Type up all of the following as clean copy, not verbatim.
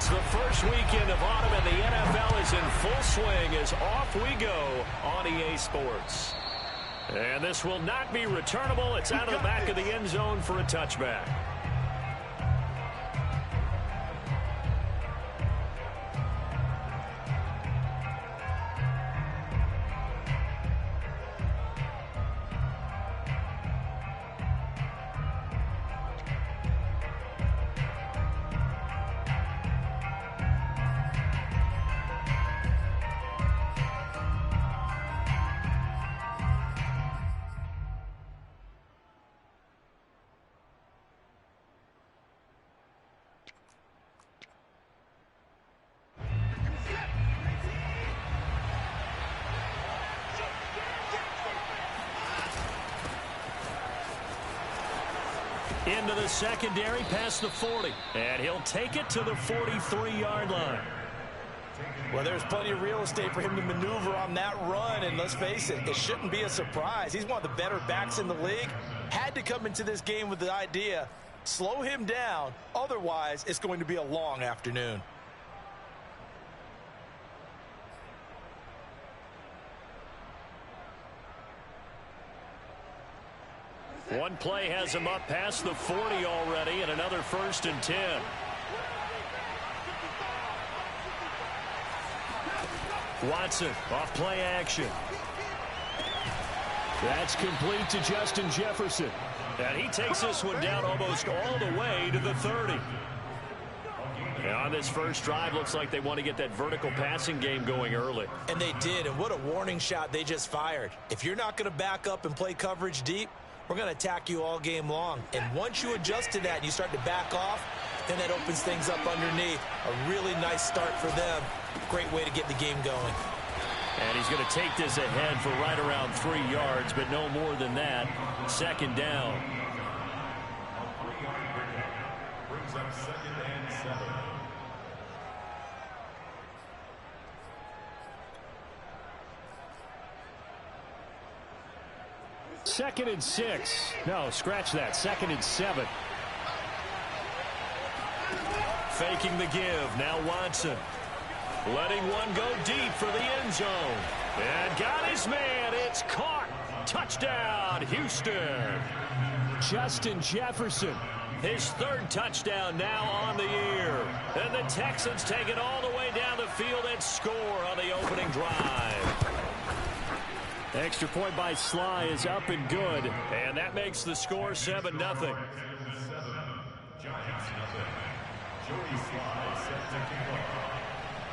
It's the first weekend of autumn, and the NFL is in full swing as off we go on EA Sports. And this will not be returnable. It's out of the back of the end zone for a touchback. Into the secondary, past the 40. And he'll take it to the 43-yard line. Well, there's plenty of real estate for him to maneuver on that run. And let's face it, it shouldn't be a surprise. He's one of the better backs in the league. Had to come into this game with the idea, slow him down. Otherwise, it's going to be a long afternoon. One play has him up past the 40 already, and another 1st and 10. Watson off play action. That's complete to Justin Jefferson. And he takes this one down almost all the way to the 30. And on this first drive, looks like they want to get that vertical passing game going early. And they did, and what a warning shot they just fired. If you're not going to back up and play coverage deep, we're going to attack you all game long. And once you adjust to that and you start to back off, then that opens things up underneath. A really nice start for them. Great way to get the game going. And he's going to take this ahead for right around 3 yards, but no more than that. 2nd down. Brings up 2nd and 7. Second and 6. No, scratch that. 2nd and 7. Faking the give. Now Watson. Letting one go deep for the end zone. And got his man. It's caught. Touchdown, Houston. Justin Jefferson. His 3rd touchdown now on the year. And the Texans take it all the way down the field and score on the opening drive. Extra point by Sly is up and good. And that makes the score 7-0.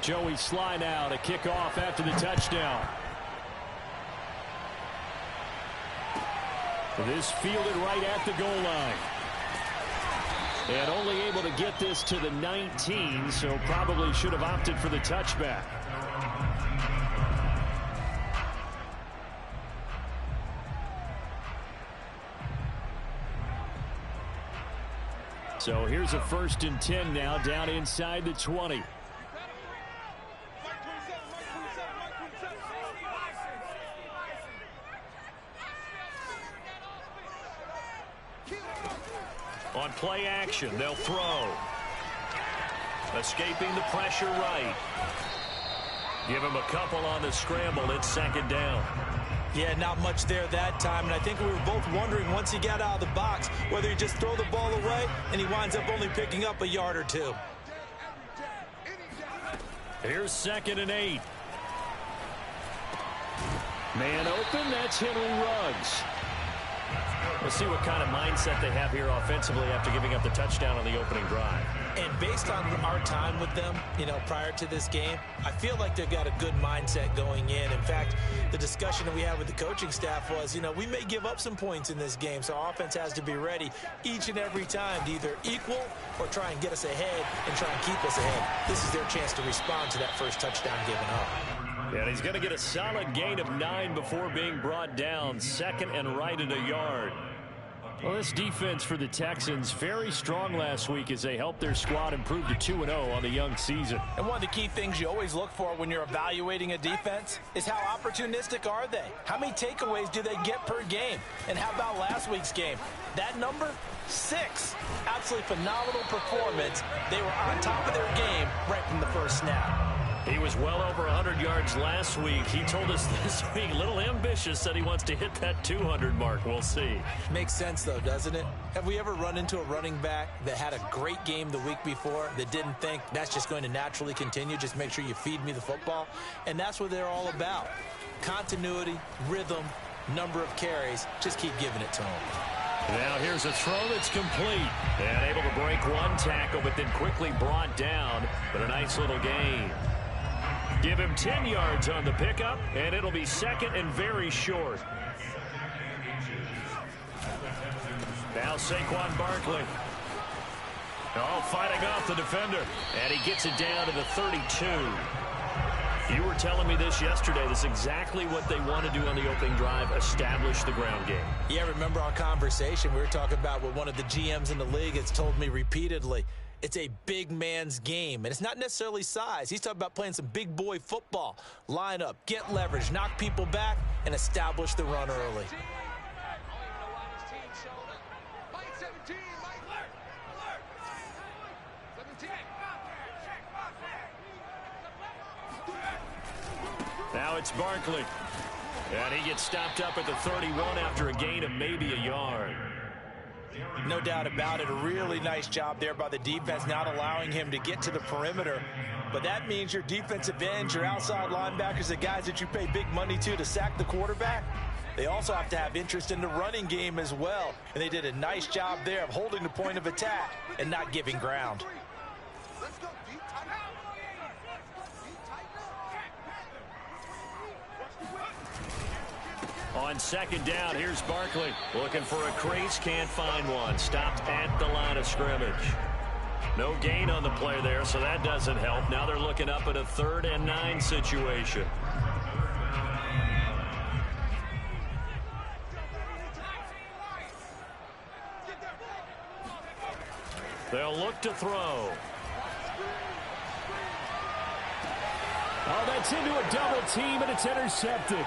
Joey Sly now to kick off after the touchdown. This fielded right at the goal line. And only able to get this to the 19, so probably should have opted for the touchback. So here's a 1st and 10 now, down inside the 20. On play action, they'll throw. Escaping the pressure right. Give him a couple on the scramble. It's 2nd down. Yeah, not much there that time, and I think we were both wondering once he got out of the box whether he just throw the ball away and he winds up only picking up a yard or 2. Here's 2nd and 8. Man open, that's Henry Ruggs. We'll see what kind of mindset they have here offensively after giving up the touchdown on the opening drive. And based on our time with them, prior to this game, I feel like they've got a good mindset going in. In fact, the discussion that we had with the coaching staff was, we may give up some points in this game, so our offense has to be ready each and every time to either equal or try and get us ahead and try and keep us ahead. This is their chance to respond to that first touchdown given up. And he's going to get a solid gain of 9 before being brought down. 2nd and right at a yard. Well, this defense for the Texans, very strong last week as they helped their squad improve to 2-0 on the young season. And one of the key things you always look for when you're evaluating a defense is how opportunistic are they? How many takeaways do they get per game? And how about last week's game? That number, 6. Absolutely phenomenal performance. They were on top of their game right from the first snap. He was well over 100 yards last week. He told us this week, a little ambitious, said he wants to hit that 200 mark. We'll see. Makes sense, though, doesn't it? Have we ever run into a running back that had a great game the week before that didn't think that's just going to naturally continue? Just make sure you feed me the football. And that's what they're all about. Continuity, rhythm, number of carries. Just keep giving it to them. Now here's a throw that's complete. And able to break one tackle, but then quickly brought down. But a nice little gain. Give him 10 yards on the pickup, and it'll be second and very short. Now Saquon Barkley. Oh, fighting off the defender. And he gets it down to the 32. You were telling me this yesterday. This is exactly what they want to do on the opening drive, establish the ground game. Yeah, remember our conversation? We were talking about what one of the GMs in the league has told me repeatedly. It's a big man's game, and it's not necessarily size. He's talking about playing some big boy football. Line up, get leverage, knock people back, and establish the run early. Now it's Barkley. And he gets stopped up at the 31 after a gain of maybe a yard. No doubt about it. A really nice job there by the defense, not allowing him to get to the perimeter. But that means your defensive ends, your outside linebackers, the guys that you pay big money to sack the quarterback, they also have to have interest in the running game as well. And they did a nice job there of holding the point of attack and not giving ground. On second down, here's Barkley. Looking for a crease, can't find one. Stopped at the line of scrimmage. No gain on the play there, so that doesn't help. Now they're looking up at a 3rd and 9 situation. They'll look to throw. Oh, that's into a double team, and it's intercepted.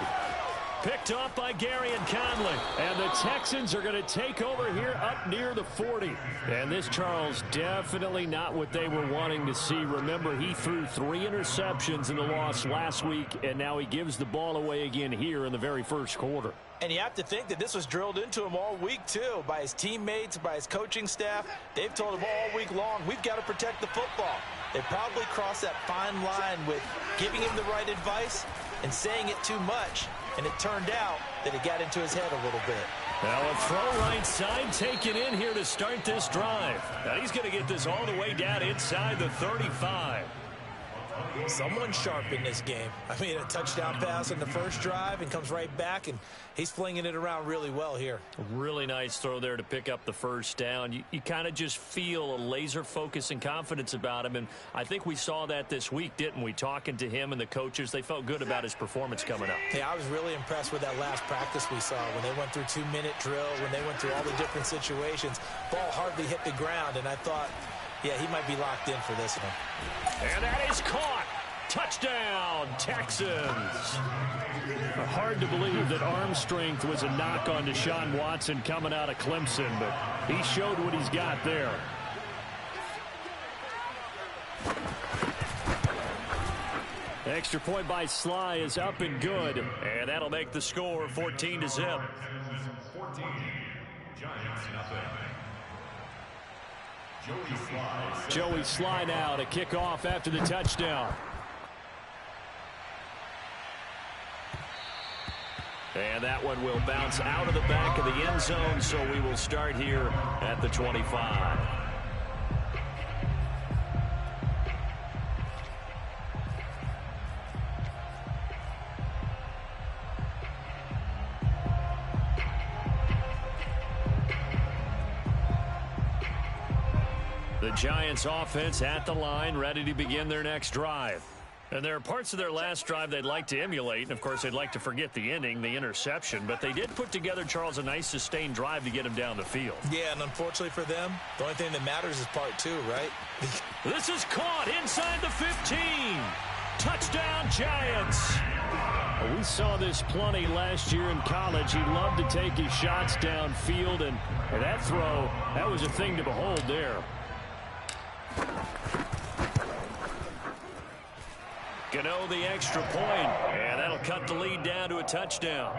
Picked off by Gary and Conley. And the Texans are going to take over here up near the 40. And this, Charles, definitely not what they were wanting to see. Remember, he threw 3 interceptions in the loss last week, and now he gives the ball away again here in the very first quarter. And you have to think that this was drilled into him all week, too, by his teammates, by his coaching staff. They've told him all week long, we've got to protect the football. They probably crossed that fine line with giving him the right advice and saying it too much. And it turned out that it got into his head a little bit. Now a throw right side taken in here to start this drive. Now he's going to get this all the way down inside the 35. Someone's sharp in this game. I mean, a touchdown pass in the first drive and comes right back, and he's flinging it around really well here. A really nice throw there to pick up the first down. You kind of just feel a laser focus and confidence about him, and I think we saw that this week, didn't we? Talking to him and the coaches, they felt good about his performance coming up. Yeah, I was really impressed with that last practice we saw when they went through 2-minute drill, when they went through all the different situations. Ball hardly hit the ground, and I thought, yeah, he might be locked in for this one. And that is caught. Touchdown, Texans. Hard to believe that arm strength was a knock on Deshaun Watson coming out of Clemson, but he showed what he's got there. Extra point by Sly is up and good, and that'll make the score 14-0. 14, Giants nothing. Joey Sly now to kick off after the touchdown. And that one will bounce out of the back of the end zone, so we will start here at the 25. The Giants offense at the line, ready to begin their next drive. And there are parts of their last drive they'd like to emulate. And, of course, they'd like to forget the ending, the interception. But they did put together, Charles, a nice sustained drive to get him down the field. Yeah, and unfortunately for them, the only thing that matters is part 2, right? This is caught inside the 15. Touchdown, Giants. Well, we saw this plenty last year in college. He loved to take his shots downfield, and that throw, that was a thing to behold there. Gano the extra point, and that'll cut the lead down to a touchdown.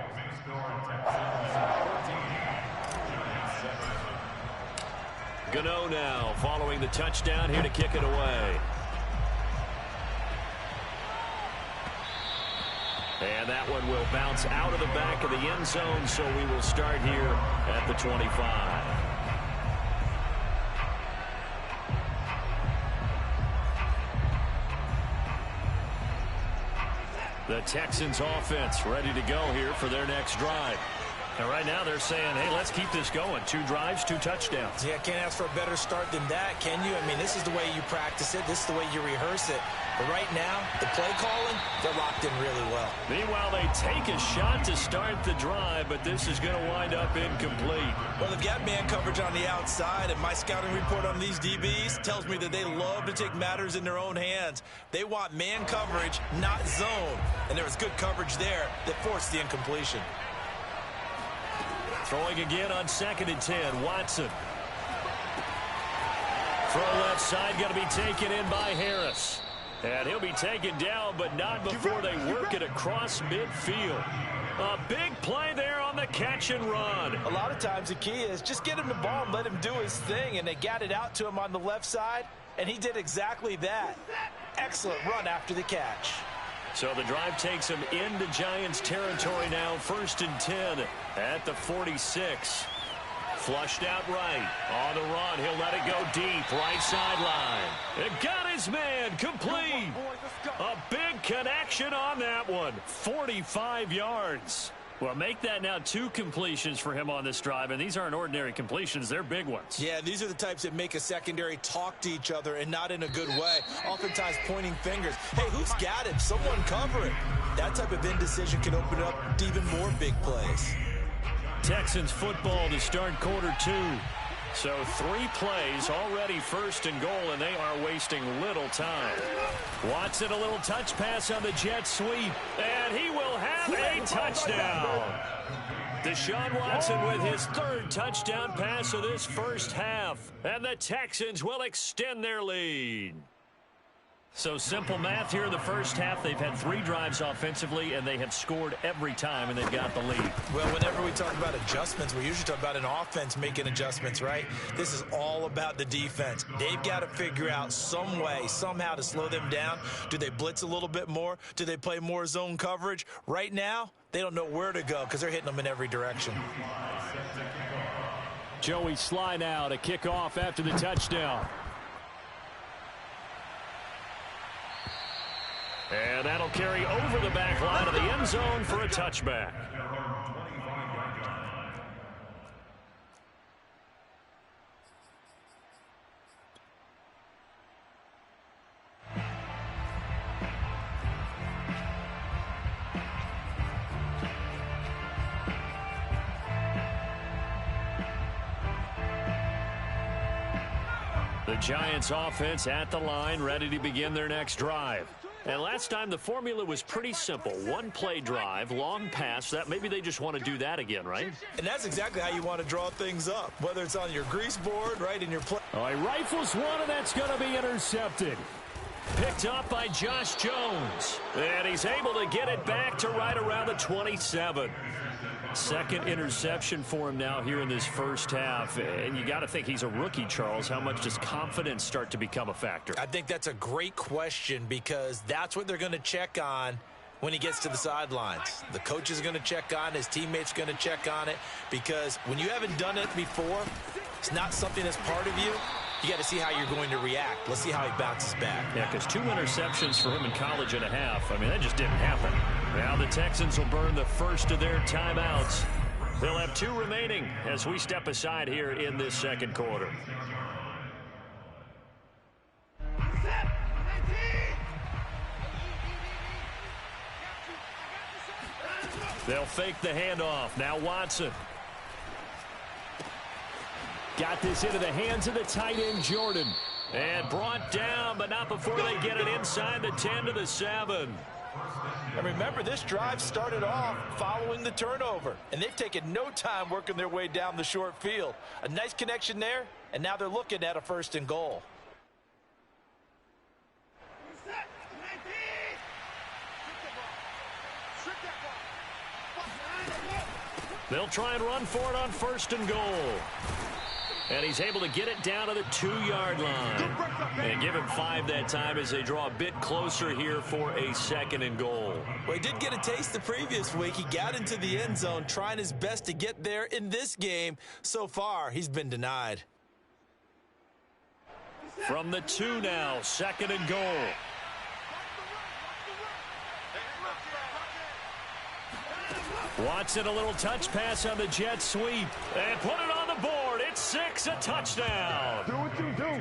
Gano now following the touchdown here to kick it away. And that one will bounce out of the back of the end zone, so we will start here at the 25. The Texans offense ready to go here for their next drive. And right now they're saying, hey, let's keep this going. 2 drives, 2 touchdowns. Yeah, can't ask for a better start than that, can you? I mean, this is the way you practice it. This is the way you rehearse it. But right now, the play calling, they're locked in really well. Meanwhile, they take a shot to start the drive, but this is going to wind up incomplete. Well, they've got man coverage on the outside, and my scouting report on these DBs tells me that they love to take matters in their own hands. They want man coverage, not zone. And there was good coverage there that forced the incompletion. Throwing again on 2nd and 10, Watson. Throw left side, going to be taken in by Harris. And he'll be taken down, but not before they work it across midfield. A big play there on the catch and run. A lot of times the key is just get him the ball and let him do his thing, and they got it out to him on the left side, and he did exactly that. Excellent run after the catch. So the drive takes him into Giants territory now. 1st and 10 at the 46. Flushed out right. On the run. He'll let it go deep. Right sideline. It got his man. Complete. A big connection on that one. 45 yards. Well, make that now 2 completions for him on this drive, and these aren't ordinary completions. They're big ones. Yeah, these are the types that make a secondary talk to each other and not in a good way. Oftentimes pointing fingers. Hey, who's got him? Someone cover it. That type of indecision can open up to even more big plays. Texans football to start quarter 2. So 3 plays already 1st and goal, and they are wasting little time. Watson, a little touch pass on the jet sweep, and he will have a touchdown. Deshaun Watson with his 3rd touchdown pass of this first half, and the Texans will extend their lead. So simple math here in the first half. They've had 3 drives offensively, and they have scored every time, and they've got the lead. Well, whenever we talk about adjustments, we usually talk about an offense making adjustments, right? This is all about the defense. They've got to figure out some way, somehow to slow them down. Do they blitz a little bit more? Do they play more zone coverage? Right now, they don't know where to go because they're hitting them in every direction. Joey Sly now to kick off after the touchdown. And that'll carry over the back line of the end zone for a touchback. The Giants offense at the line, ready to begin their next drive. And last time the formula was pretty simple. 1 play drive, long pass. That maybe they just want to do that again, right? And that's exactly how you want to draw things up, whether it's on your grease board, right, in your play. Oh, he rifles one, and that's going to be intercepted. Picked up by Josh Jones. And he's able to get it back to right around the 27. 2nd interception for him now here in this first half. And you got to think he's a rookie, Charles. How much does confidence start to become a factor? I think that's a great question because that's what they're going to check on when he gets to the sidelines. The coach is going to check on it. His teammates are going to check on it because when you haven't done it before, it's not something that's part of you. You got to see how you're going to react. Let's see how he bounces back. Yeah, because 2 interceptions for him in college and a half. I mean, that just didn't happen. Now the Texans will burn the first of their timeouts. They'll have 2 remaining as we step aside here in this second quarter. They'll fake the handoff. Now Watson. Got this into the hands of the tight end, Jordan. And brought down, but not before they get it inside the 10 to the 7. And remember, this drive started off following the turnover, and they've taken no time working their way down the short field. A nice connection there, and now they're looking at a 1st and goal. They'll try and run for it on 1st and goal. And he's able to get it down to the 2-yard line. And give him 5 that time as they draw a bit closer here for a 2nd and goal. Well, he did get a taste the previous week. He got into the end zone trying his best to get there in this game. So far, he's been denied. From the 2 now, 2nd and goal. Watson, a little touch pass on the jet sweep. And put it on the board. It's 6, a touchdown.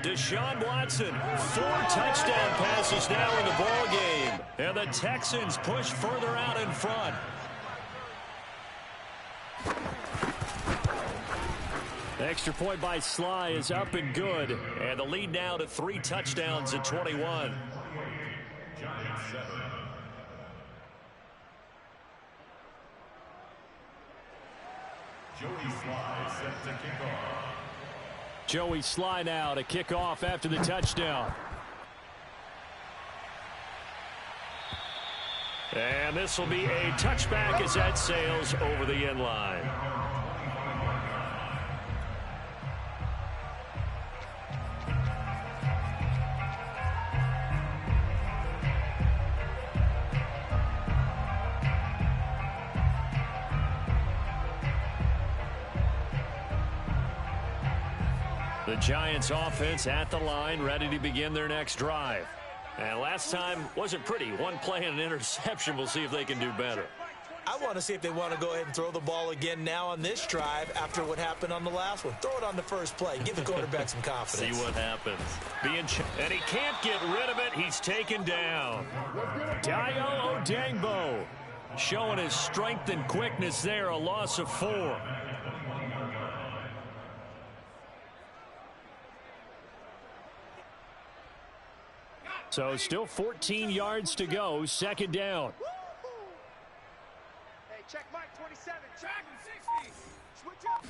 Deshaun Watson, 4 touchdown passes now in the ball game. And the Texans push further out in front. Extra point by Sly is up and good. And the lead now to 3 touchdowns at 21. Joey Sly set to kick off. Joey Sly now to kick off after the touchdown. And this will be a touchback as that sails over the end line. The Giants offense at the line, ready to begin their next drive. And last time wasn't pretty. One play and an interception. We'll see if they can do better. I want to see if they want to go ahead and throw the ball again now on this drive after what happened on the last one. Throw it on the first play. Give the quarterback some confidence. See what happens. And he can't get rid of it. He's taken down. Dayo Odangbo showing his strength and quickness there. A loss of 4. So still 14 yards to go. 2nd down. Hey, check Mike 27. Check 60. Switch up.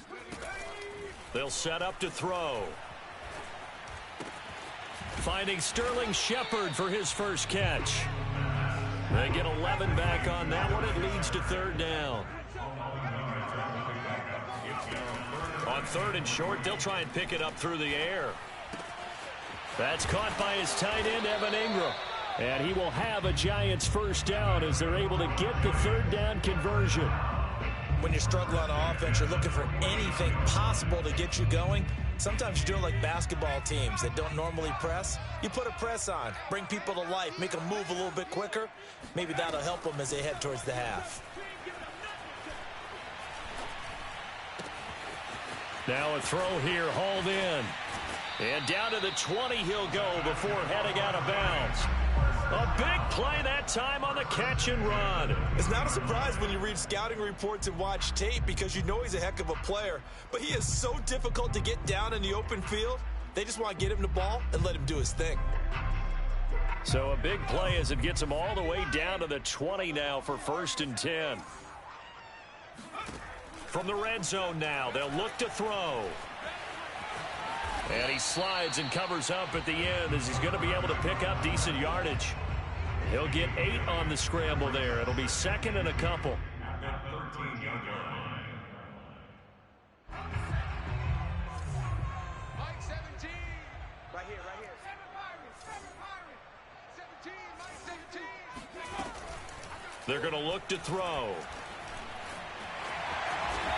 They'll set up to throw. Finding Sterling Shepard for his first catch. They get 11 back on that one. It leads to 3rd down. On 3rd and short, they'll try and pick it up through the air. That's caught by his tight end, Evan Ingram. And he will have a Giants 1st down as they're able to get the 3rd down conversion. When you're struggling on offense, you're looking for anything possible to get you going. Sometimes you do it like basketball teams that don't normally press. You put a press on, bring people to life, make them move a little bit quicker. Maybe that'll help them as they head towards the half. Now a throw here, hauled in. And down to the 20 he'll go before heading out of bounds. A big play that time on the catch and run. It's not a surprise when you read scouting reports and watch tape because you know he's a heck of a player. But he is so difficult to get down in the open field. They just want to get him the ball and let him do his thing. So a big play as it gets him all the way down to the 20 now for 1st and 10. From the red zone now, they'll look to throw. And he slides and covers up at the end as he's going to be able to pick up decent yardage. He'll get 8 on the scramble there. It'll be 2nd and a couple. Mike 17. Right here, right here. 17, Mike 17. They're going to look to throw.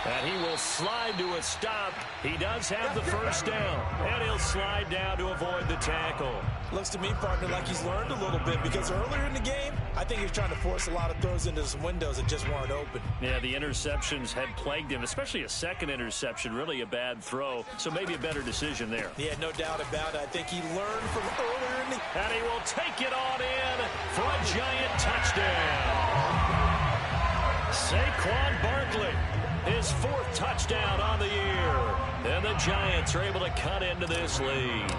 And he will slide to a stop. He does have the 1st down. And he'll slide down to avoid the tackle. Looks to me, partner, like he's learned a little bit because earlier in the game, I think he was trying to force a lot of throws into some windows that just weren't open. Yeah, the interceptions had plagued him, especially a 2nd interception, really a bad throw. So maybe a better decision there. Yeah, no doubt about it. I think he learned from earlier in the... And he will take it on in for a Giant touchdown. Saquon Barkley, his 4th touchdown on the year. And the Giants are able to cut into this lead.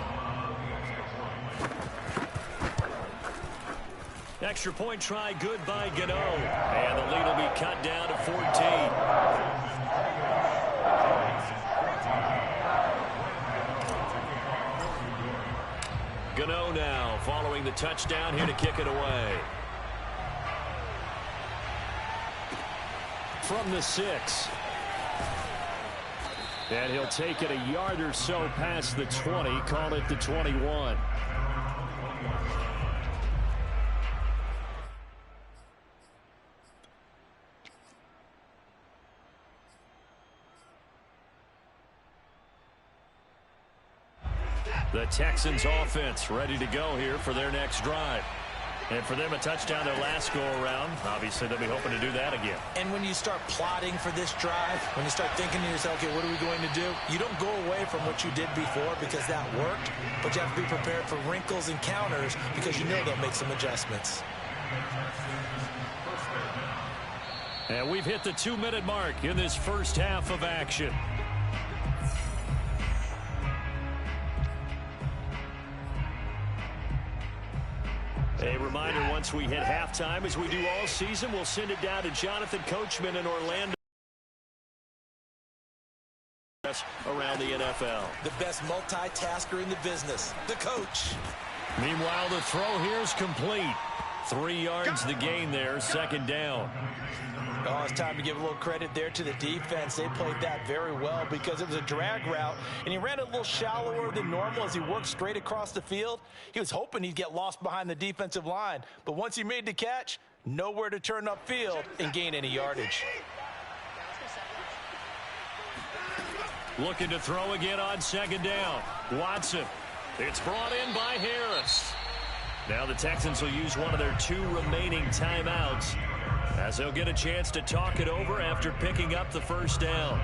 Extra point try good by Gano. And the lead will be cut down to 14. Gano now following the touchdown here to kick it away. From the 6. And he'll take it a yard or so past the 20, call it the 21. The Texans offense ready to go here for their next drive. And for them, a touchdown their last go-around. Obviously, they'll be hoping to do that again. And when you start plotting for this drive, when you start thinking to yourself, okay, what are we going to do? You don't go away from what you did before because that worked, but you have to be prepared for wrinkles and counters because you know they'll make some adjustments. And we've hit the 2-minute mark in this first half of action. A reminder, once we hit halftime, as we do all season, we'll send it down to Jonathan Coachman in Orlando. Around the NFL. The best multitasker in the business, the coach. Meanwhile, the throw here is complete. 3 yards the gain there, second down. Oh, it's time to give a little credit there to the defense. They played that very well because it was a drag route, and he ran it a little shallower than normal as he worked straight across the field. He was hoping he'd get lost behind the defensive line, but once he made the catch, nowhere to turn upfield and gain any yardage. Looking to throw again on second down. Watson. It's brought in by Harris. Now the Texans will use one of their 2 remaining timeouts, as they'll get a chance to talk it over after picking up the first down.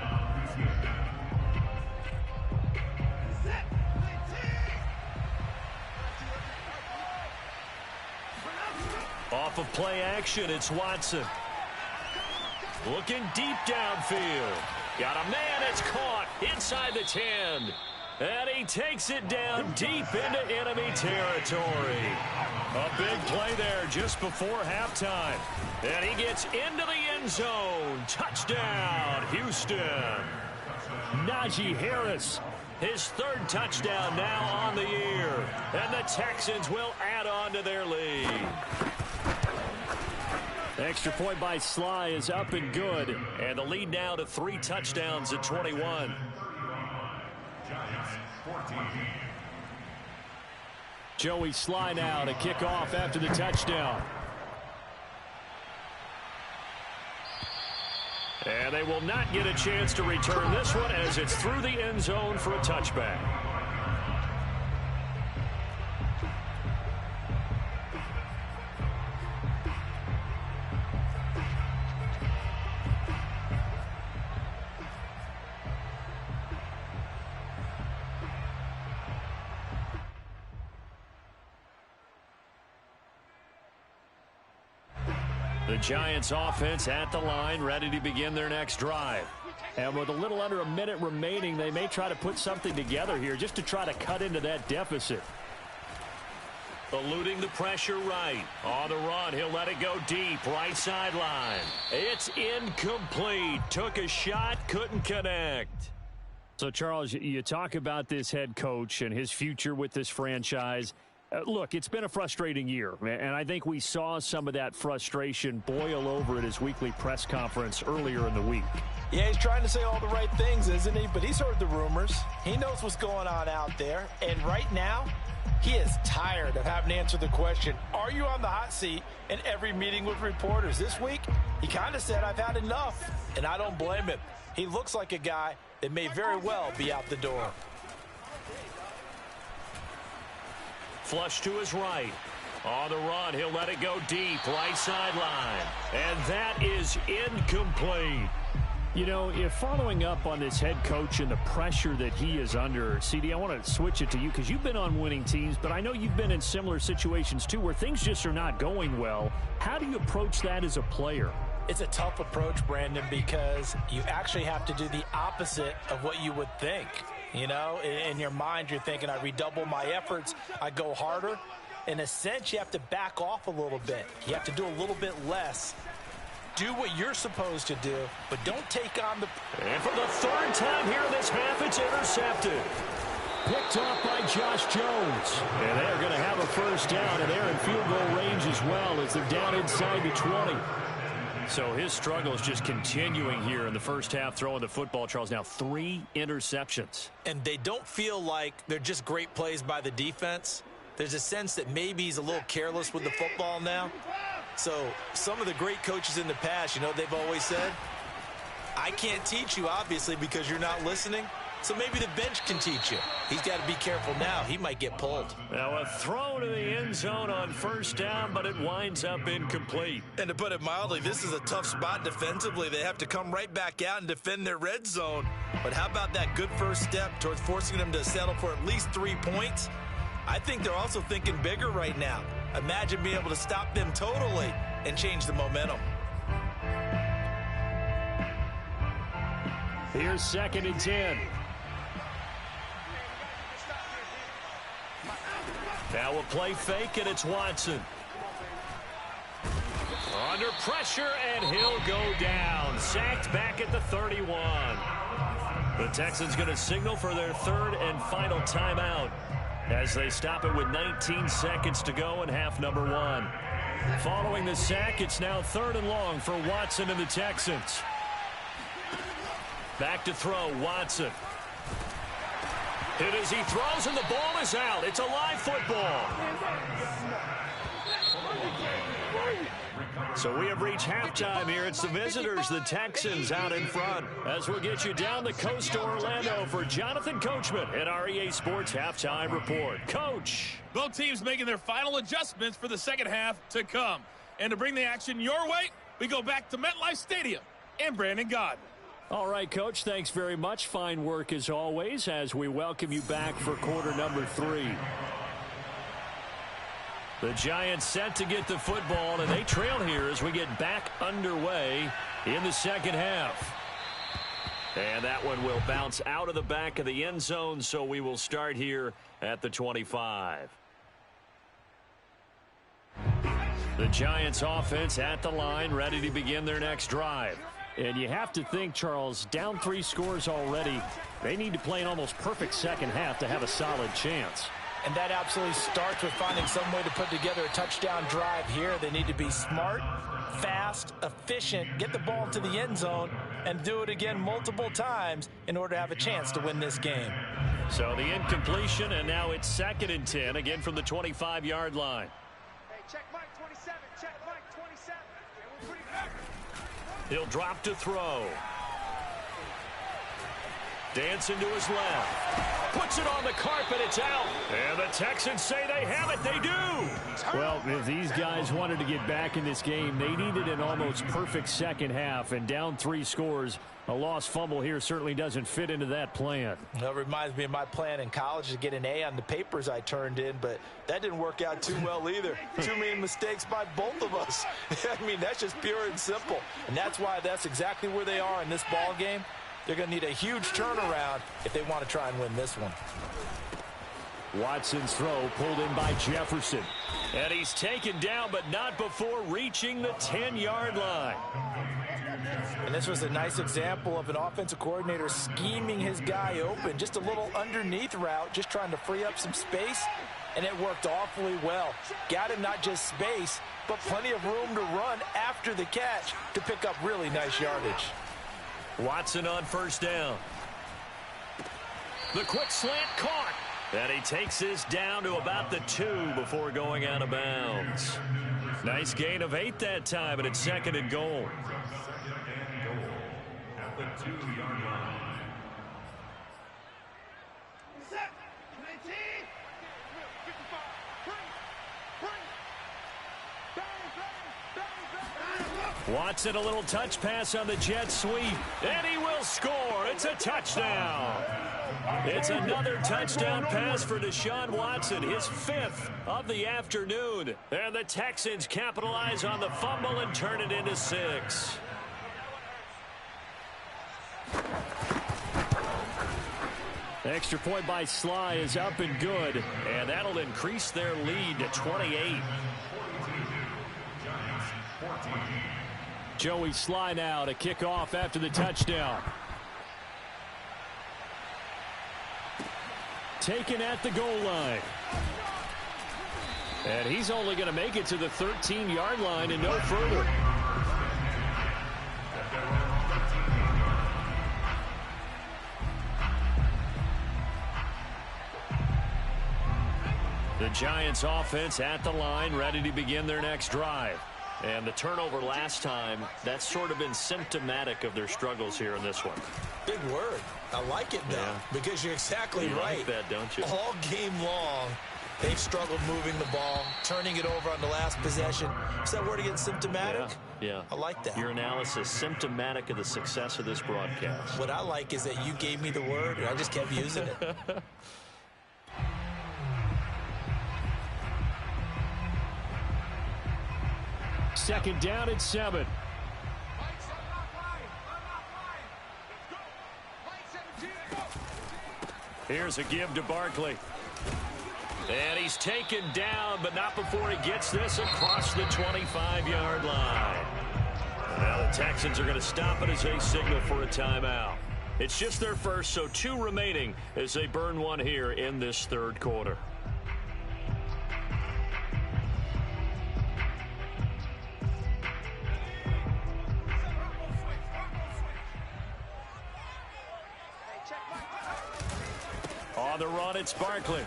Off of play action, it's Watson. Looking deep downfield. Got a man, it's caught inside the 10. And he takes it down deep into enemy territory. A big play there just before halftime. And he gets into the end zone. Touchdown, Houston. Najee Harris, his 3rd touchdown now on the year. And the Texans will add on to their lead. Extra point by Sly is up and good. And the lead now to 3 touchdowns at 21. Joey Sly now to kick off after the touchdown. And they will not get a chance to return this one as it's through the end zone for a touchback. The Giants offense at the line, ready to begin their next drive. And with a little under a minute remaining, they may try to put something together here just to try to cut into that deficit. Eluding the pressure right. On the run, he'll let it go deep, right sideline. It's incomplete. Took a shot, couldn't connect. So, Charles, you talk about this head coach and his future with this franchise. Look, it's been a frustrating year, and I think we saw some of that frustration boil over at his weekly press conference earlier in the week. Yeah, he's trying to say all the right things, isn't he? But he's heard the rumors. He knows what's going on out there. And right now, he is tired of having to answer the question, are you on the hot seat in every meeting with reporters? This week, he kind of said, I've had enough, and I don't blame him. He looks like a guy that may very well be out the door. Flush to his right. On the run, he'll let it go deep, right sideline. And that is incomplete. You know, if following up on this head coach and the pressure that he is under, CD, I want to switch it to you because you've been on winning teams, but I know you've been in similar situations too where things just are not going well. How do you approach that as a player? It's a tough approach, Brandon, because you actually have to do the opposite of what you would think. You know, in your mind, you're thinking, I redouble my efforts, I go harder. In a sense, you have to back off a little bit. You have to do a little bit less. Do what you're supposed to do, but don't take on the... And for the third time here in this half, it's intercepted. Picked off by Josh Jones. And they're going to have a first down, and they're in field goal range as well as they're down inside the 20. So his struggle is just continuing here in the first half, throwing the football, Charles. Now 3 interceptions. And they don't feel like they're just great plays by the defense. There's a sense that maybe he's a little careless with the football now. So some of the great coaches in the past, you know, they've always said, I can't teach you, obviously, because you're not listening. So maybe the bench can teach you. He's got to be careful now. He might get pulled. Now a throw to the end zone on first down, but it winds up incomplete. And to put it mildly, this is a tough spot defensively. They have to come right back out and defend their red zone. But how about that good first step towards forcing them to settle for at least 3 points? I think they're also thinking bigger right now. Imagine being able to stop them totally and change the momentum. Here's 2nd and 10. Now a play fake, and it's Watson. Under pressure, and he'll go down. Sacked back at the 31. The Texans going to signal for their 3rd and final timeout as they stop it with 19 seconds to go in half number 1. Following the sack, it's now 3rd and long for Watson and the Texans. Back to throw, Watson. Hit as he throws, and the ball is out. It's a live football. So we have reached halftime here. It's the visitors, the Texans, out in front. As we'll get you down the coast to Orlando for Jonathan Coachman at our EA Sports Halftime Report. Coach. Both teams making their final adjustments for the second half to come. And to bring the action your way, we go back to MetLife Stadium and Brandon Gaudin. All right, Coach, thanks very much. Fine work as always as we welcome you back for quarter number 3. The Giants set to get the football, and they trail here as we get back underway in the second half. And that one will bounce out of the back of the end zone, so we will start here at the 25. The Giants offense at the line, ready to begin their next drive. And you have to think, Charles, down 3 scores already. They need to play an almost perfect second half to have a solid chance. And that absolutely starts with finding some way to put together a touchdown drive here. They need to be smart, fast, efficient, get the ball into the end zone, and do it again multiple times in order to have a chance to win this game. So the incompletion, and now it's 2nd and 10, again from the 25-yard line. Hey, check Mike 27. Check Mike 27. We're pretty good. He'll drop to throw. Dancing to his left. Puts it on the carpet. It's out. And the Texans say they have it. They do. Well, if these guys wanted to get back in this game, they needed an almost perfect second half. And down 3 scores, a lost fumble here certainly doesn't fit into that plan. That reminds me of my plan in college to get an A on the papers I turned in, but that didn't work out too well either. Too many mistakes by both of us. I mean, that's just pure and simple. And that's why that's exactly where they are in this ball game. They're going to need a huge turnaround if they want to try and win this one. Watson's throw pulled in by Jefferson. And he's taken down, but not before reaching the 10-yard line. And this was a nice example of an offensive coordinator scheming his guy open. Just a little underneath route, just trying to free up some space. And it worked awfully well. Got him not just space, but plenty of room to run after the catch to pick up really nice yardage. Watson on first down. The quick slant caught. And he takes this down to about the 2 before going out of bounds. Nice gain of 8 that time, and it's 2nd and goal. At the 2-yard line. Watson, a little touch pass on the jet sweep, and he will score. It's a touchdown. It's another touchdown pass for Deshaun Watson, his 5th of the afternoon. And the Texans capitalize on the fumble and turn it into 6. Extra point by Sly is up and good, and that'll increase their lead to 28. Joey Sly now to kick off after the touchdown. Taken at the goal line. And he's only going to make it to the 13-yard line and no further. The Giants offense at the line, ready to begin their next drive. And the turnover last time, that's sort of been symptomatic of their struggles here in this one. Big word. I like it now, because you're exactly right. Like that, don't you? All game long, they've struggled moving the ball, turning it over on the last possession. Is that word again, symptomatic? Yeah. I like that. Your analysis, symptomatic of the success of this broadcast. What I like is that you gave me the word, and I just kept using it. Second down at 7. Here's a give to Barkley. And he's taken down, but not before he gets this across the 25-yard line. Now the Texans are going to stop it as they signal for a timeout. It's just their first, so 2 remaining as they burn one here in this third quarter. On the run, it's Barkley.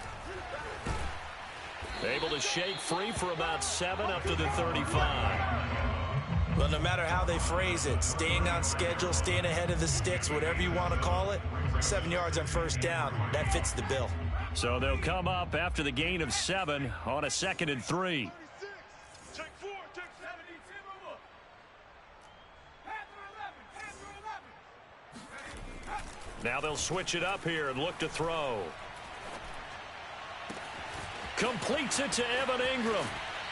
Able to shake free for about 7 up to the 35. Well, no matter how they phrase it, staying on schedule, staying ahead of the sticks, whatever you want to call it, 7 yards on first down, that fits the bill. So they'll come up after the gain of 7 on a 2nd and 3. Check 4, check 7, Now they'll switch it up here and look to throw. Completes it to Evan Ingram.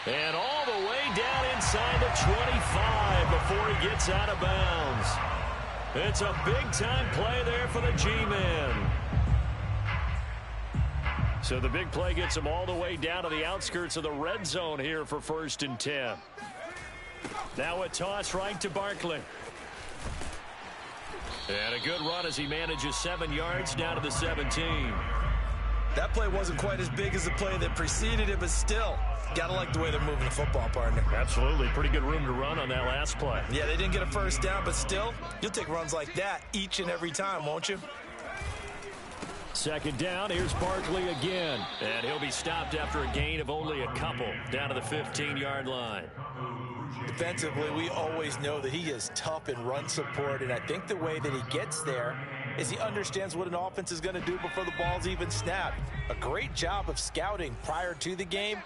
And all the way down inside the 25 before he gets out of bounds. It's a big-time play there for the G-men. So the big play gets him all the way down to the outskirts of the red zone here for 1st and 10. Now a toss right to Barkley. And a good run as he manages 7 yards down to the 17. That play wasn't quite as big as the play that preceded it, but still, gotta like the way they're moving the football, partner. Absolutely. Pretty good room to run on that last play. Yeah, they didn't get a first down, but still, you'll take runs like that each and every time, won't you? 2nd down, here's Barkley again. And he'll be stopped after a gain of only a couple down to the 15-yard line. Defensively, we always know that he is tough in run support, and I think the way that he gets there is he understands what an offense is going to do before the ball's even snapped. A great job of scouting prior to the game,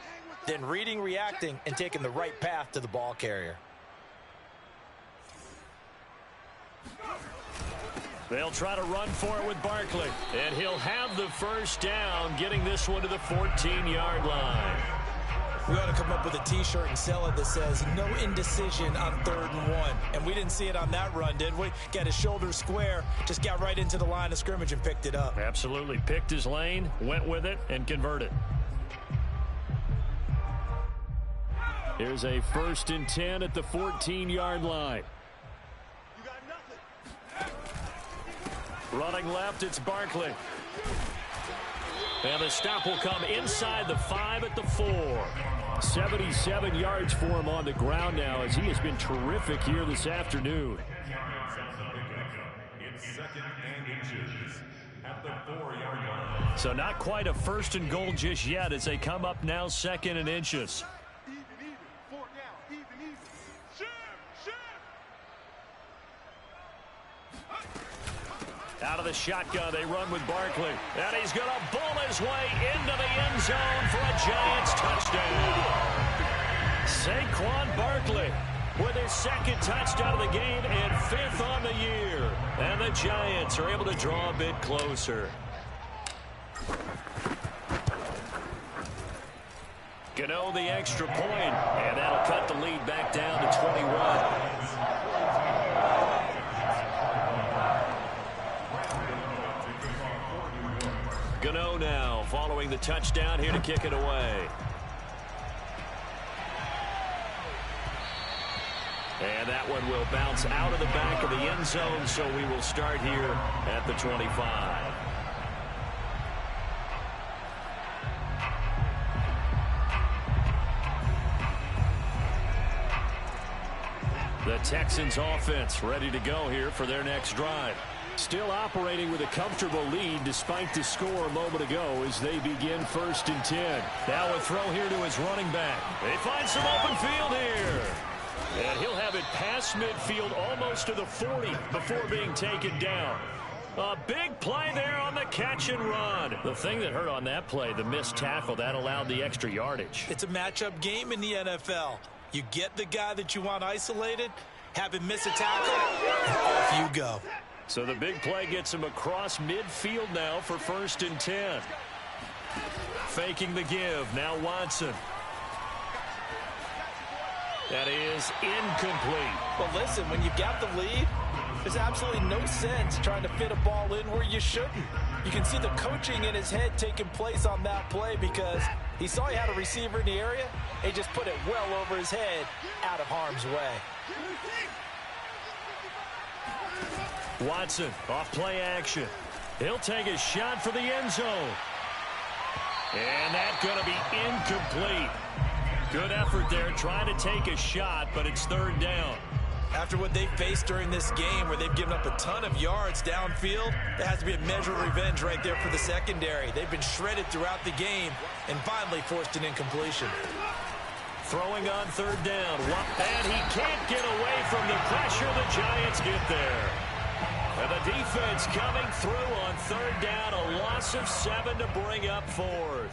then reading, reacting, and taking the right path to the ball carrier. They'll try to run for it with Barkley, and he'll have the first down, getting this one to the 14-yard line. We ought to come up with a T-shirt and sell it that says, no indecision on 3rd and 1. And we didn't see it on that run, did we? Got his shoulders square, just got right into the line of scrimmage and picked it up. Absolutely. Picked his lane, went with it, and converted. Here's a 1st and 10 at the 14-yard line. Running left, it's Barkley. And the stop will come inside the 5 at the 4. 77 yards for him on the ground now as he has been terrific here this afternoon. So not quite a 1st and goal just yet as they come up now 2nd and inches. Out of the shotgun, they run with Barkley. And he's going to bull his way into the end zone for a Giants touchdown. Saquon Barkley with his 2nd touchdown of the game and 5th on the year. And the Giants are able to draw a bit closer. Gano the extra point, and that'll cut the lead back down to 21. now, following the touchdown here to kick it away. And that one will bounce out of the back of the end zone, so we will start here at the 25. The Texans offense ready to go here for their next drive. Still operating with a comfortable lead despite the score a moment ago as they begin 1st and 10. Now a throw here to his running back. They find some open field here. And he'll have it past midfield almost to the 40 before being taken down. A big play there on the catch and run. The thing that hurt on that play, the missed tackle, that allowed the extra yardage. It's a matchup game in the NFL. You get the guy that you want isolated, have him miss a tackle, off you go. So the big play gets him across midfield now for 1st and 10. Faking the give. Now Watson. That is incomplete. Well, listen, when you've got the lead, there's absolutely no sense trying to fit a ball in where you shouldn't. You can see the coaching in his head taking place on that play because he saw he had a receiver in the area. He just put it well over his head, out of harm's way. Watson off play action. He'll take a shot for the end zone. And that's going to be incomplete. Good effort there trying to take a shot, but it's 3rd down. After what they faced during this game where they've given up a ton of yards downfield, there has to be a measure of revenge right there for the secondary. They've been shredded throughout the game and finally forced an incompletion. Throwing on 3rd down. And he can't get away from the pressure. The Giants get there. And the defense coming through on 3rd down. A loss of 7 to bring up 4th.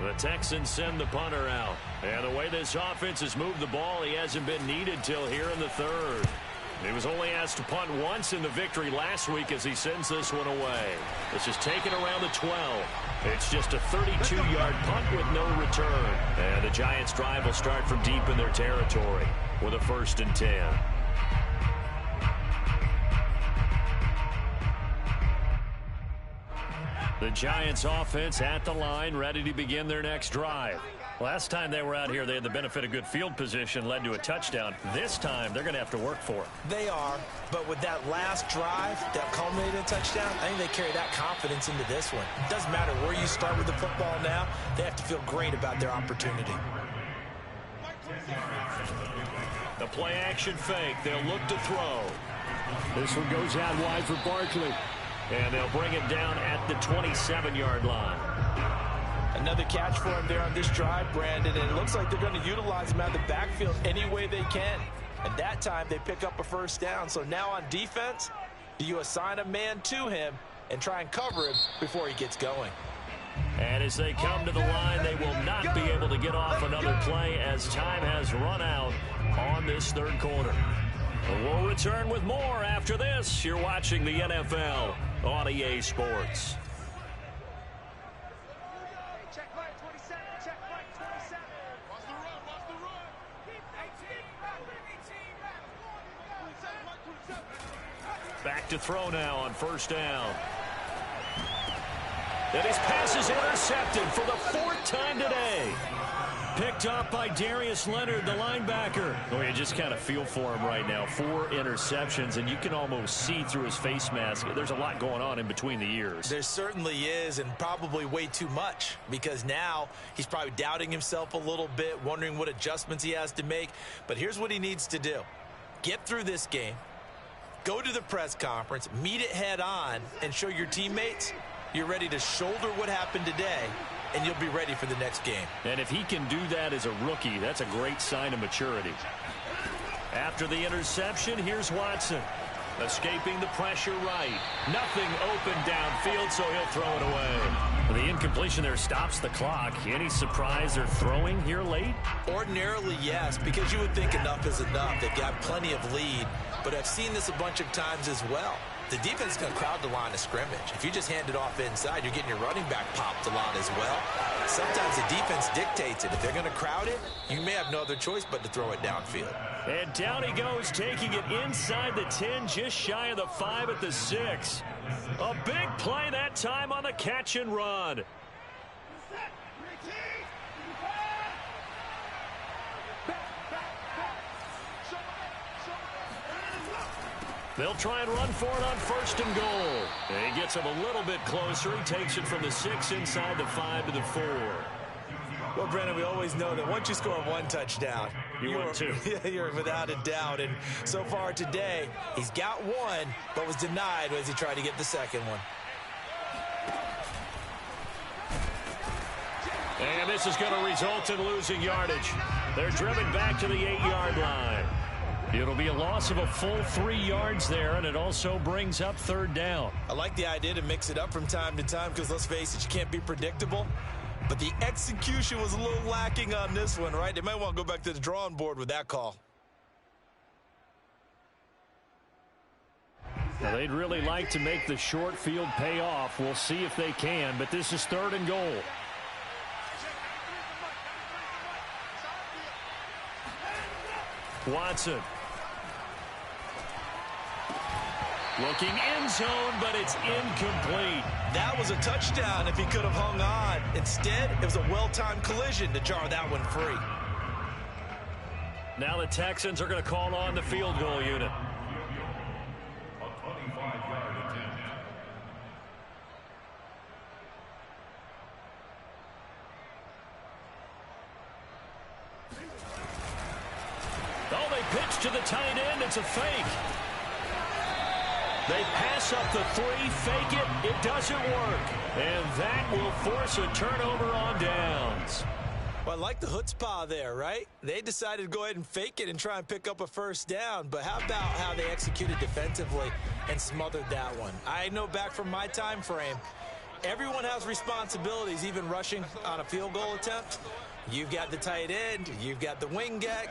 The Texans send the punter out. And the way this offense has moved the ball, he hasn't been needed till here in the 3rd. He was only asked to punt once in the victory last week as he sends this one away. This is taken around the 12. It's just a 32-yard punt with no return. And the Giants' drive will start from deep in their territory with a 1st and 10. The Giants offense at the line, ready to begin their next drive. Last time they were out here, they had the benefit of good field position, led to a touchdown. This time, they're going to have to work for it. They are, but with that last drive that culminated in a touchdown, I think they carry that confidence into this one. It doesn't matter where you start with the football now. They have to feel great about their opportunity. The play action fake. They'll look to throw. This one goes out wide for Barkley. And they'll bring it down at the 27-yard line. Another catch for him there on this drive, Brandon, and it looks like they're going to utilize him out of the backfield any way they can. And that time they pick up a 1st down. So now on defense, do you assign a man to him and try and cover him before he gets going? And as they come to the line, they will not be able to get off another play as time has run out on this 3rd quarter. We'll return with more after this. You're watching the NFL on EA Sports. Check Mike 27. Check Mike 27. Watch the run. Watch the run. Back to throw now on 1st down. And his pass is intercepted for the 4th time today. Picked up by Darius Leonard, the linebacker. Oh, you just kind of feel for him right now. 4 interceptions, and you can almost see through his face mask. There's a lot going on in between the ears. There certainly is, and probably way too much, because now he's probably doubting himself a little bit, wondering what adjustments he has to make. But here's what he needs to do. Get through this game, go to the press conference, meet it head on, and show your teammates you're ready to shoulder what happened today, and you'll be ready for the next game. And if he can do that as a rookie, that's a great sign of maturity. After the interception, here's Watson. Escaping the pressure right. Nothing open downfield, so he'll throw it away. The incompletion there stops the clock. Any surprise they're throwing here late? Ordinarily, yes, because you would think enough is enough. They've got plenty of lead, but I've seen this a bunch of times as well. The defense is going to crowd the line of scrimmage. If you just hand it off inside, you're getting your running back popped a lot as well. Sometimes the defense dictates it. If they're going to crowd it, you may have no other choice but to throw it downfield. And down he goes, taking it inside the 10, just shy of the 5 at the 6. A big play that time on the catch and run. They'll try and run for it on 1st and goal. And he gets him a little bit closer. He takes it from the 6 inside the 5 to the 4. Well, Brandon, we always know that once you score one touchdown, you're 2. You're without a doubt. And so far today, he's got one, but was denied as he tried to get the second one. And this is going to result in losing yardage. They're driven back to the 8-yard line. It'll be a loss of a full 3 yards there, and it also brings up 3rd down. I like the idea to mix it up from time to time because, let's face it, you can't be predictable. But the execution was a little lacking on this one, right? They might want to go back to the drawing board with that call. Well, they'd really like to make the short field pay off. We'll see if they can, but this is 3rd and goal. Watson. Looking end zone, but it's incomplete. That was a touchdown if he could have hung on. Instead, it was a well-timed collision to jar that one free. Now the Texans are going to call on the field goal unit. A 25-yard attempt. Oh, they pitch to the tight end. It's a fake. They pass up the 3, fake it. It doesn't work. And that will force a turnover on downs. Well, I like the chutzpah there, right? They decided to go ahead and fake it and try and pick up a 1st down. But how about how they executed defensively and smothered that one? I know back from my time frame, everyone has responsibilities, even rushing on a field goal attempt. You've got the tight end, you've got the wing back,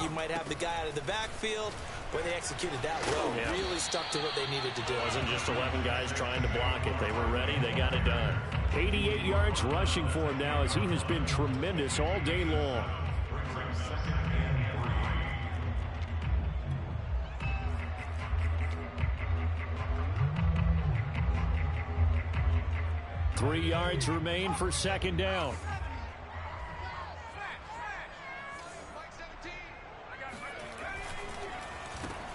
you might have the guy out of the backfield. But they executed that well, really stuck to what they needed to do. It wasn't just 11 guys trying to block it. They were ready, they got it done. 88 yards rushing for him now as he has been tremendous all day long. 3 yards remain for 2nd down.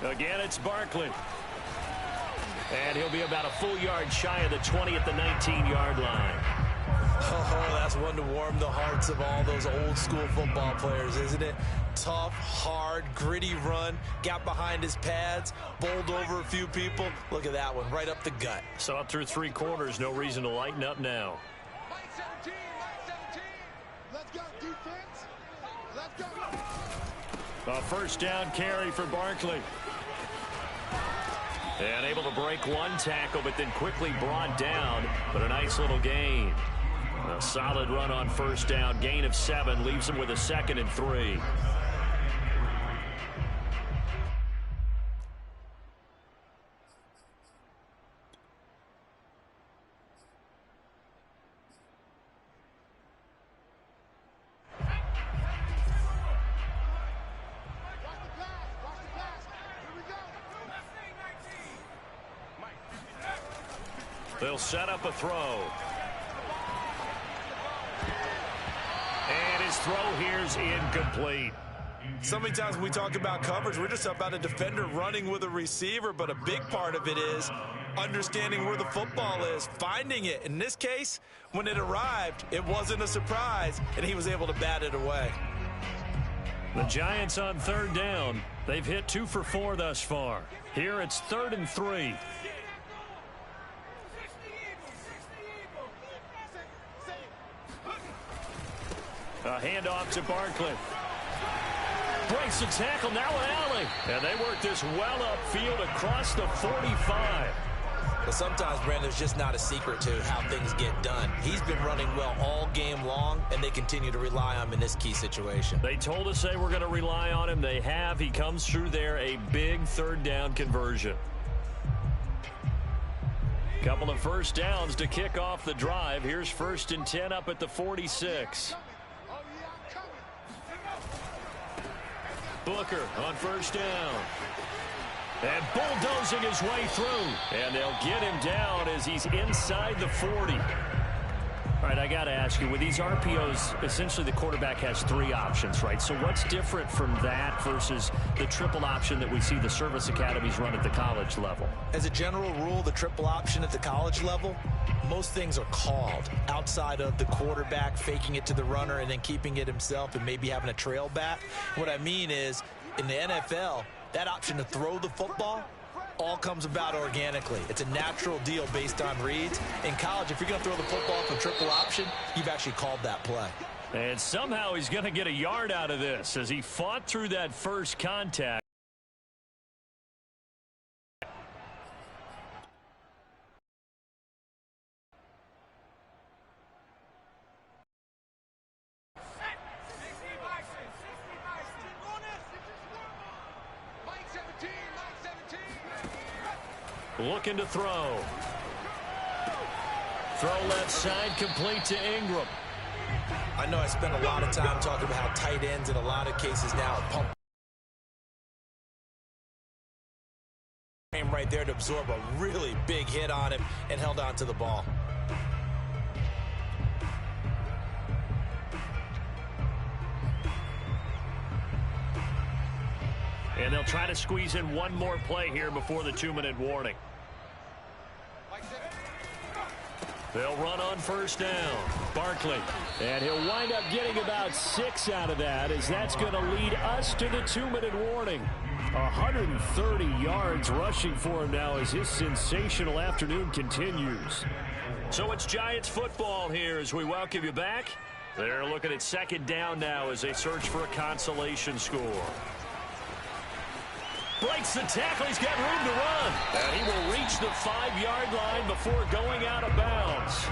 Again, it's Barkley. And he'll be about a full yard shy of the 20 at the 19-yard line. Oh, that's one to warm the hearts of all those old school football players, isn't it? Tough, hard, gritty run, got behind his pads, bowled over a few people. Look at that one, right up the gut. So up through 3 quarters, no reason to lighten up now. Mike 17, Mike 17. Let's go, defense. Let's go. A 1st down carry for Barkley. And able to break one tackle, but then quickly brought down. But a nice little gain. A solid run on 1st down. Gain of 7 leaves him with a 2nd and 3. They'll set up a throw. And his throw here's incomplete. So many times when we talk about coverage, we're just about a defender running with a receiver, but a big part of it is understanding where the football is, finding it. In this case, when it arrived, it wasn't a surprise, and he was able to bat it away. The Giants on 3rd down. They've hit 2 for 4 thus far. Here it's 3rd and 3. A handoff to Barkley. Breaks the tackle, now an alley. And they work this well upfield across the 45. But sometimes, Brandon, there's just not a secret to how things get done. He's been running well all game long, and they continue to rely on him in this key situation. They told us they were going to rely on him. They have. He comes through there, a big 3rd down conversion. Couple of 1st downs to kick off the drive. Here's 1st and 10 up at the 46. Booker on first down. And bulldozing his way through. And they'll get him down as he's inside the 40. All right, I got to ask you, with these RPOs, essentially the quarterback has three options, right? So what's different from that versus the triple option that we see the service academies run at the college level? As a general rule, the triple option at the college level, most things are called outside of the quarterback faking it to the runner and then keeping it himself and maybe having a trail back. What I mean is, in the NFL, that option to throw the football all comes about organically. It's a natural deal based on reads. In college, if you're going to throw the football from triple option, you've actually called that play. And somehow he's going to get a yard out of this as he fought through that first contact. Looking to throw. Throw left side, complete to Ingram. I know I spent a lot of time talking about how tight ends in a lot of cases now pump right there to absorb a really big hit on him and held on to the ball. And they'll try to squeeze in one more play here before the 2-minute warning. They'll run on first down. Barkley. And he'll wind up getting about 6 out of that, as that's going to lead us to the 2-minute warning. 130 yards rushing for him now as his sensational afternoon continues. So it's Giants football here as we welcome you back. They're looking at second down now as they search for a consolation score. Breaks the tackle. He's got room to run. And he will reach the 5-yard line before going out of bounds.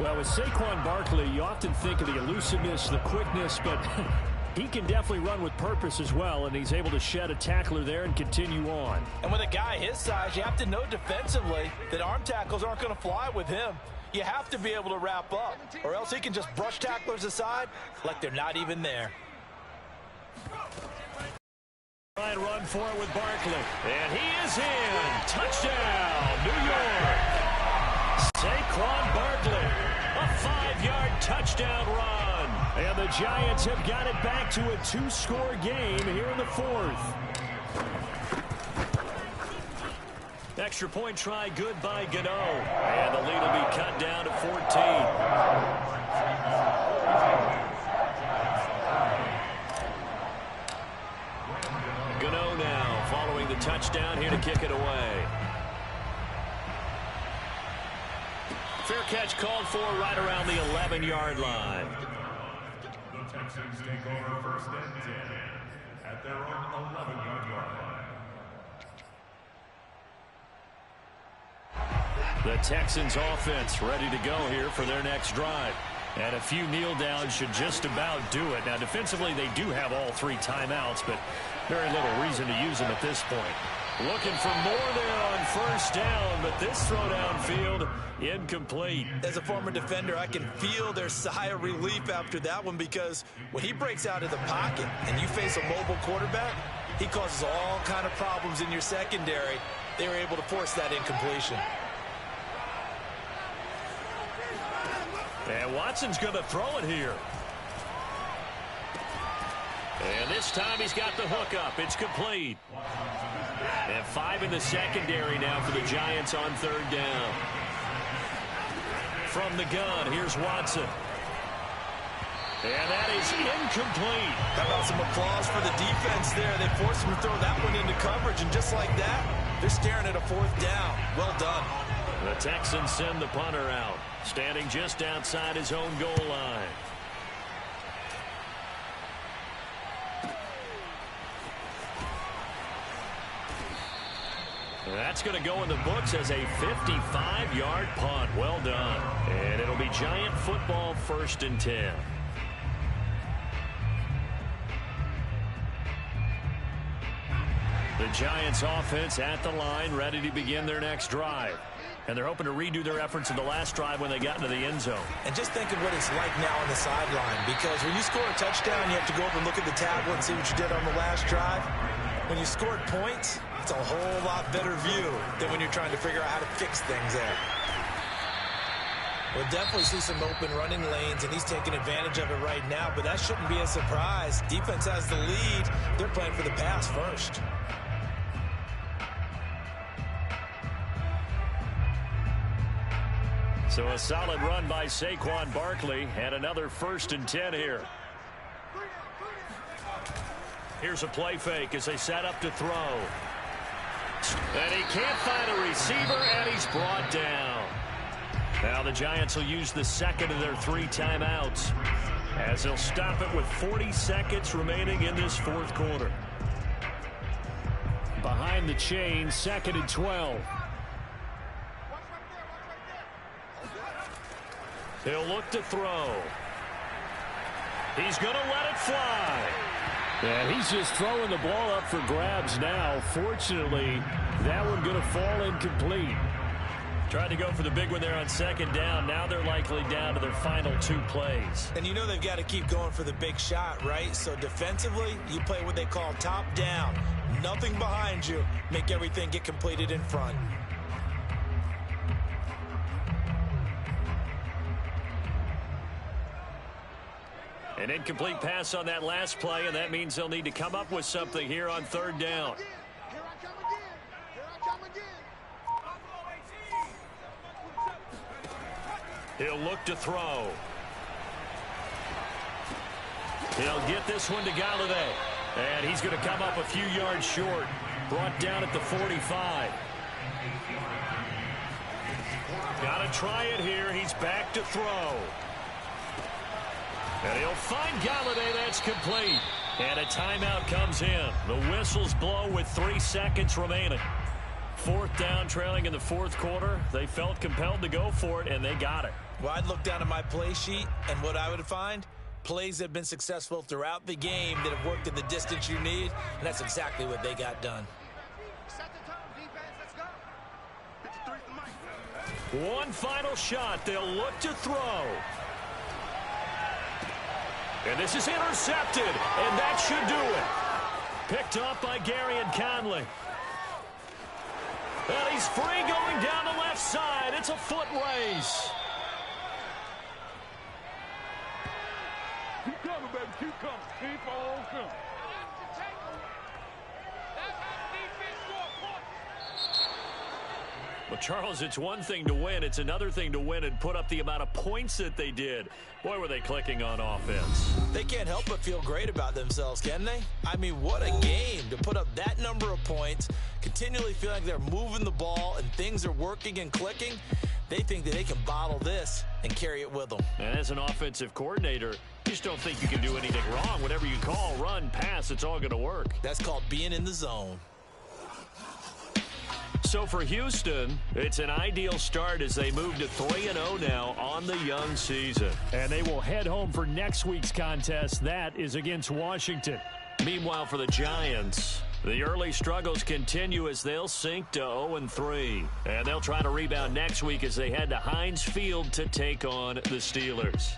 Well, with Saquon Barkley, you often think of the elusiveness, the quickness, but he can definitely run with purpose as well, and he's able to shed a tackler there and continue on. And with a guy his size, you have to know defensively that arm tackles aren't going to fly with him. You have to be able to wrap up, or else he can just brush tacklers aside like they're not even there. Try and run for it with Barkley. And he is in. Touchdown, New York. Saquon Barkley. A 5-yard touchdown run. And the Giants have got it back to a 2-score game here in the 4th. Extra point try good by Gano. And the lead will be cut down to 14. Gano now following the touchdown here to kick it away. Fair catch called for right around the 11-yard line. The Texans take over first and 10 at their own 11-yard line. The Texans offense ready to go here for their next drive. And a few kneel downs should just about do it. Now, defensively, they do have all 3 timeouts, but very little reason to use them at this point. Looking for more there on first down, but this throw downfield incomplete. As a former defender, I can feel their sigh of relief after that one, because when he breaks out of the pocket and you face a mobile quarterback, he causes all kind of problems in your secondary. They were able to force that incompletion. And Watson's going to throw it here. And this time he's got the hook up. It's complete. And 5 in the secondary now for the Giants on third down. From the gun, here's Watson. And that is incomplete. How about some applause for the defense there? They forced him to throw that one into coverage, and just like that, they're staring at a 4th down. Well done. The Texans send the punter out, standing just outside his own goal line. That's going to go in the books as a 55-yard punt. Well done. And it'll be Giant football, 1st and 10. The Giants offense at the line, ready to begin their next drive. And they're hoping to redo their efforts in the last drive when they got into the end zone. And just think of what it's like now on the sideline, because when you score a touchdown, you have to go over and look at the tablet and see what you did on the last drive. When you scored points, it's a whole lot better view than when you're trying to figure out how to fix things there. We'll definitely see some open running lanes, and he's taking advantage of it right now, but that shouldn't be a surprise. Defense has the lead. They're playing for the pass first. So a solid run by Saquon Barkley, and another 1st and 10 here. Here's a play fake as they set up to throw. And he can't find a receiver, and he's brought down. Now the Giants will use the second of their 3 timeouts as they'll stop it with 40 seconds remaining in this 4th quarter. Behind the chain, 2nd and 12. He'll look to throw. He's going to let it fly. Yeah, he's just throwing the ball up for grabs now. Fortunately, that one going to fall incomplete. Tried to go for the big one there on 2nd down. Now they're likely down to their final 2 plays. And you know they've got to keep going for the big shot, right? So defensively, you play what they call top down. Nothing behind you. Make everything get completed in front. An incomplete pass on that last play, and that means they'll need to come up with something here on 3rd down. He'll look to throw. He'll get this one to Galladay. And he's going to come up a few yards short. Brought down at the 45. Got to try it here. He's back to throw. And he'll find Galladay. That's complete. And a timeout comes in. The whistles blow with 3 seconds remaining. 4th down, trailing in the 4th quarter. They felt compelled to go for it, and they got it. Well, I'd look down at my play sheet, and what I would find, plays that have been successful throughout the game that have worked in the distance you need, and that's exactly what they got done. Set the tone, defense. Let's go. 53 from Mike. One final shot. They'll look to throw. And this is intercepted, and that should do it. Picked up by Gary and Conley. And he's free going down the left side. It's a foot race. Keep coming, baby. Keep coming. Keep on coming. Well, Charles, it's one thing to win. It's another thing to win and put up the amount of points that they did. Boy, were they clicking on offense. They can't help but feel great about themselves, can they? I mean, what a game to put up that number of points, continually feel like they're moving the ball and things are working and clicking. They think that they can bottle this and carry it with them. And as an offensive coordinator, you just don't think you can do anything wrong. Whatever you call, run, pass, it's all going to work. That's called being in the zone. So for Houston, it's an ideal start as they move to 3-0 now on the young season. And they will head home for next week's contest. That is against Washington. Meanwhile, for the Giants, the early struggles continue as they'll sink to 0-3. And they'll try to rebound next week as they head to Heinz Field to take on the Steelers.